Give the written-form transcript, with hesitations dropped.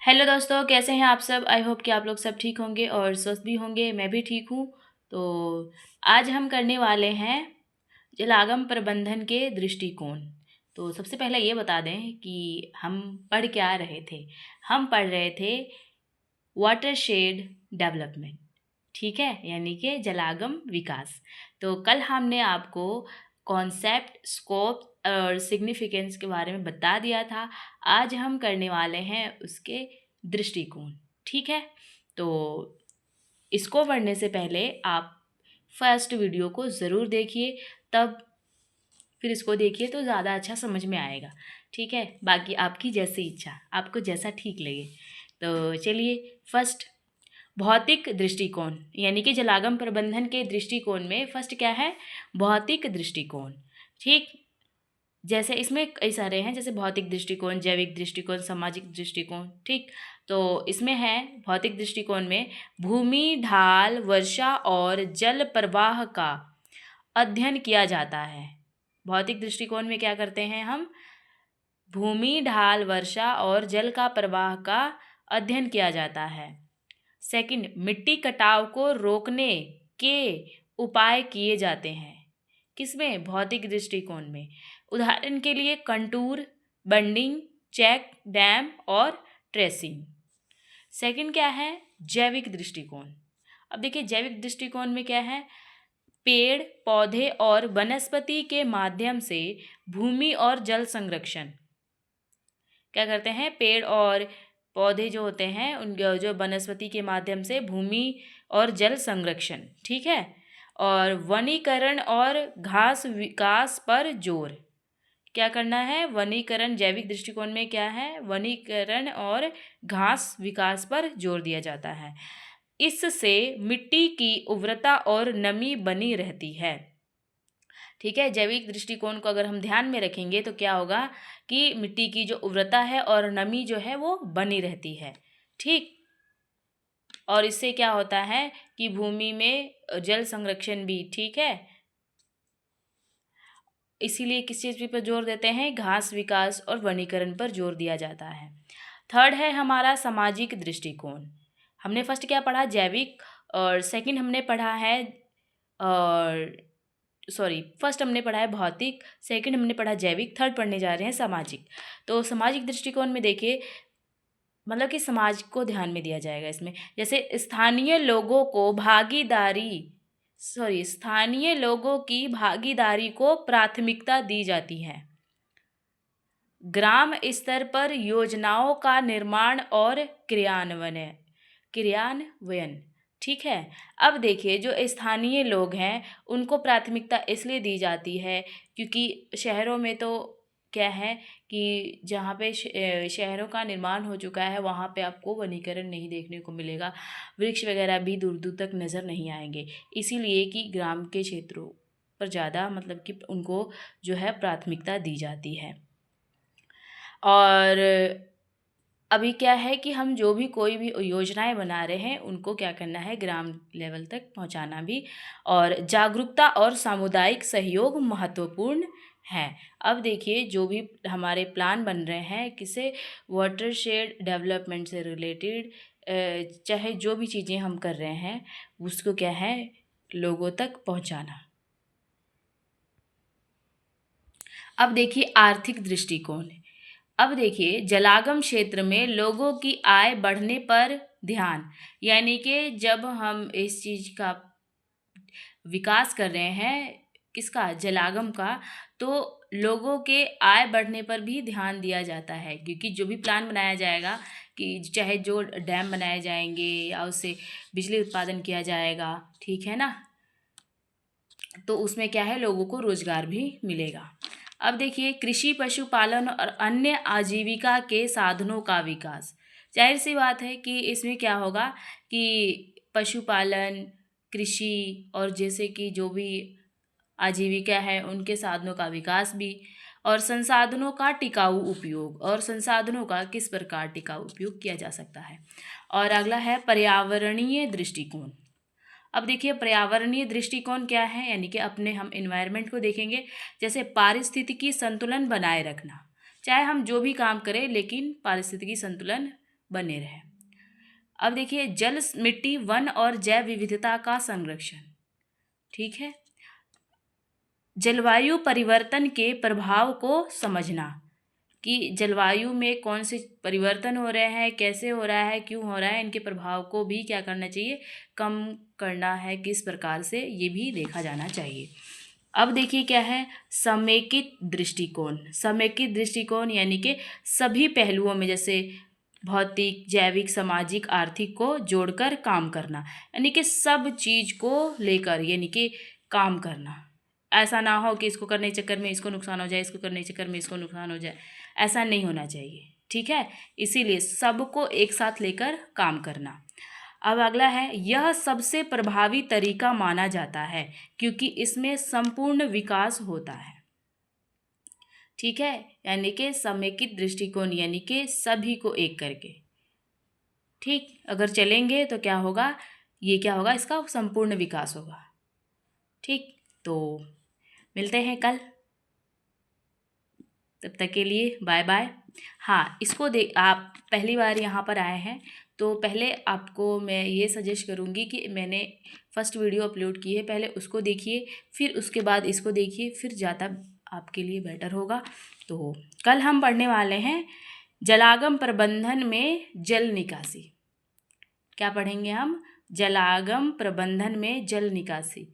Hello दोस्तों, कैसे हैं आप सब। आई होप कि आप लोग सब ठीक होंगे और स्वस्थ भी होंगे। मैं भी ठीक हूँ। तो आज हम करने वाले हैं जलागम प्रबंधन के दृष्टिकोण। तो सबसे पहले ये बता दें कि हम पढ़ क्या रहे थे। हम पढ़ रहे थे वाटरशेड डेवलपमेंट, ठीक है, यानी कि जलागम विकास। तो कल हमने आपको कॉन्सेप्ट, स्कोप और सिग्निफिकेंस के बारे में बता दिया था। आज हम करने वाले हैं उसके दृष्टिकोण, ठीक है। तो इसको पढ़ने से पहले आप फर्स्ट वीडियो को ज़रूर देखिए, तब फिर इसको देखिए तो ज़्यादा अच्छा समझ में आएगा, ठीक है। बाकी आपकी जैसी इच्छा, आपको जैसा ठीक लगे। तो चलिए, फर्स्ट भौतिक दृष्टिकोण, यानी कि जलागम प्रबंधन के दृष्टिकोण में फर्स्ट क्या है, भौतिक दृष्टिकोण, ठीक। जैसे इसमें कई सारे हैं, जैसे भौतिक दृष्टिकोण, जैविक दृष्टिकोण, सामाजिक दृष्टिकोण, ठीक। तो इसमें है भौतिक दृष्टिकोण में भूमि, ढाल, वर्षा और जल प्रवाह का अध्ययन किया जाता है। भौतिक दृष्टिकोण में क्या करते हैं हम, भूमि, ढाल, वर्षा और जल का प्रवाह का अध्ययन किया जाता है। सेकंड, मिट्टी कटाव को रोकने के उपाय किए जाते हैं। किसमें, भौतिक दृष्टिकोण में। उदाहरण के लिए कंटूर, बंडिंग, चेक डैम और ट्रेसिंग। सेकंड क्या है, जैविक दृष्टिकोण। अब देखिए जैविक दृष्टिकोण में क्या है, पेड़ पौधे और वनस्पति के माध्यम से भूमि और जल संरक्षण। क्या करते हैं, पेड़ और पौधे जो होते हैं उनके जो वनस्पति के माध्यम से भूमि और जल संरक्षण, ठीक है। और वनीकरण और घास विकास पर जोर। क्या करना है, वनीकरण, जैविक दृष्टिकोण में क्या है, वनीकरण और घास विकास पर जोर दिया जाता है। इससे मिट्टी की उर्वरता और नमी बनी रहती है, ठीक है। जैविक दृष्टिकोण को अगर हम ध्यान में रखेंगे तो क्या होगा कि मिट्टी की जो उर्वरता है और नमी जो है वो बनी रहती है, ठीक। और इससे क्या होता है कि भूमि में जल संरक्षण भी, ठीक है। इसीलिए किस चीज़ पर जोर देते हैं, घास विकास और वनीकरण पर जोर दिया जाता है। थर्ड है हमारा सामाजिक दृष्टिकोण। हमने फर्स्ट क्या पढ़ा, जैविक, और सेकंड हमने पढ़ा है, और सॉरी, फर्स्ट हमने पढ़ा है भौतिक, सेकंड हमने पढ़ा जैविक, थर्ड पढ़ने जा रहे हैं सामाजिक। तो सामाजिक दृष्टिकोण में देखिए, मतलब कि समाज को ध्यान में दिया जाएगा इसमें। जैसे स्थानीय लोगों की भागीदारी को प्राथमिकता दी जाती है। ग्राम स्तर पर योजनाओं का निर्माण और क्रियान्वयन, ठीक है। अब देखिए जो स्थानीय लोग हैं उनको प्राथमिकता इसलिए दी जाती है क्योंकि शहरों में तो क्या है कि जहाँ पे शहरों का निर्माण हो चुका है वहाँ पे आपको वनीकरण नहीं देखने को मिलेगा, वृक्ष वगैरह भी दूर दूर तक नज़र नहीं आएंगे। इसीलिए कि ग्राम के क्षेत्रों पर ज़्यादा, मतलब कि उनको जो है प्राथमिकता दी जाती है। और अभी क्या है कि हम जो भी कोई भी योजनाएं बना रहे हैं उनको क्या करना है, ग्राम लेवल तक पहुंचाना भी, और जागरूकता और सामुदायिक सहयोग महत्वपूर्ण है। अब देखिए जो भी हमारे प्लान बन रहे हैं किसे, वाटरशेड डेवलपमेंट से रिलेटेड, चाहे जो भी चीज़ें हम कर रहे हैं उसको क्या है, लोगों तक पहुंचाना। अब देखिए आर्थिक दृष्टिकोण। अब देखिए जलागम क्षेत्र में लोगों की आय बढ़ने पर ध्यान, यानी कि जब हम इस चीज़ का विकास कर रहे हैं, किसका, जलागम का, तो लोगों के आय बढ़ने पर भी ध्यान दिया जाता है। क्योंकि जो भी प्लान बनाया जाएगा, कि चाहे जो डैम बनाए जाएंगे या उससे बिजली उत्पादन किया जाएगा, ठीक है ना, तो उसमें क्या है, लोगों को रोजगार भी मिलेगा। अब देखिए कृषि, पशुपालन और अन्य आजीविका के साधनों का विकास। जाहिर सी बात है कि इसमें क्या होगा कि पशुपालन, कृषि और जैसे कि जो भी आजीविका है उनके साधनों का विकास भी, और संसाधनों का टिकाऊ उपयोग, और संसाधनों का किस प्रकार टिकाऊ उपयोग किया जा सकता है। और अगला है पर्यावरणीय दृष्टिकोण। अब देखिए पर्यावरणीय दृष्टिकोण क्या है, यानी कि अपने हम इन्वायरमेंट को देखेंगे। जैसे पारिस्थितिकी संतुलन बनाए रखना, चाहे हम जो भी काम करें लेकिन पारिस्थितिकी संतुलन बने रहे। अब देखिए, जल, मिट्टी, वन और जैव विविधता का संरक्षण। ठीक है। जलवायु परिवर्तन के प्रभाव को समझना कि जलवायु में कौन से परिवर्तन हो रहे हैं, कैसे हो रहा है, क्यों हो रहा है, इनके प्रभाव को भी क्या करना चाहिए, कम करना है, किस प्रकार से, ये भी देखा जाना चाहिए। अब देखिए क्या है, समेकित दृष्टिकोण। समेकित दृष्टिकोण यानी कि सभी पहलुओं में, जैसे भौतिक, जैविक, सामाजिक, आर्थिक को जोड़कर काम करना, यानी कि सब चीज़ को लेकर, यानी कि काम करना। ऐसा ना हो कि इसको करने के चक्कर में इसको नुकसान हो जाए, इसको करने के चक्कर में इसको नुकसान हो जाए, ऐसा नहीं होना चाहिए। ठीक है, इसीलिए सबको एक साथ लेकर काम करना। अब अगला है, यह सबसे प्रभावी तरीका माना जाता है क्योंकि इसमें संपूर्ण विकास होता है। ठीक है, यानी कि समेकित दृष्टिकोण यानी कि सभी को एक करके, ठीक, अगर चलेंगे तो क्या होगा, ये क्या होगा, इसका संपूर्ण विकास होगा। ठीक, तो मिलते हैं कल, तब तक के लिए बाय बाय। हाँ, इसको आप पहली बार यहाँ पर आए हैं तो पहले आपको मैं ये सजेस्ट करूँगी कि मैंने फर्स्ट वीडियो अपलोड की है, पहले उसको देखिए, फिर उसके बाद इसको देखिए, फिर ज़्यादा आपके लिए बेटर होगा। तो कल हम पढ़ने वाले हैं जलागम प्रबंधन में जल निकासी। क्या पढ़ेंगे हम, जलागम प्रबंधन में जल निकासी।